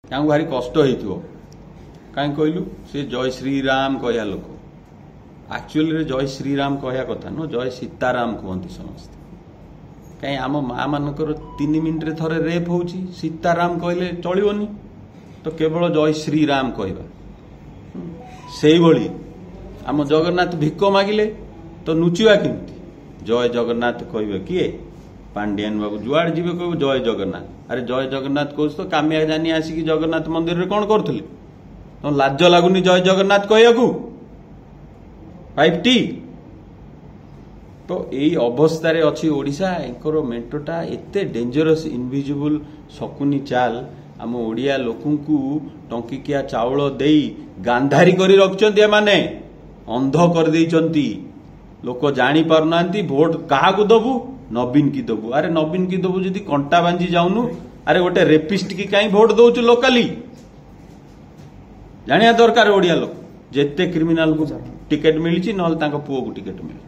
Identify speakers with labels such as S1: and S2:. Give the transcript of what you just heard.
S1: भारी कष्ट हो कहीं कहलु से जय श्रीराम कहया लोक एक्चुअली जय श्रीराम कहया कथा नो जय सीताराम कहते समस्त कहीं आम माँ मानकर 3 मिनिट थरे रेप हो सीताराम कहले चलनी तो केवल जय श्रीराम कहवा से भली आम जगन्नाथ भिक मागिले तो नुचिवा केमती जय जगन्नाथ कहे किए पांडियान बाबू जुआड़ जी कह जय जगन्नाथ अरे जय जगन्नाथ कह तो कामिया जानी आसिक जगन्नाथ मंदिर में कौन करते तो लाज लगुनि जय जगन्नाथ कहू 5T तो यही अवस्था अच्छी ओडिशा एंकर मेंटोटा एते डेंजरस इनविजिबल शकुनी चाल आम ओडिया लोकन को टंकिकिया चाउल दे गांधारी करी रखचंती माने अंध कर देइचंती लोक जानी पारना भोट क्या दबू नवीन की दबू अरे नवीन की दबू जदि कंटा बांझी जाऊनु अरे गोटे रेपिस्ट की कहीं भोट दौचु लोकाली जानिया दरकार ओडिया लोक जेते क्रिमिनाल को टिकेट मिली ना पुओ को टिकेट मिली।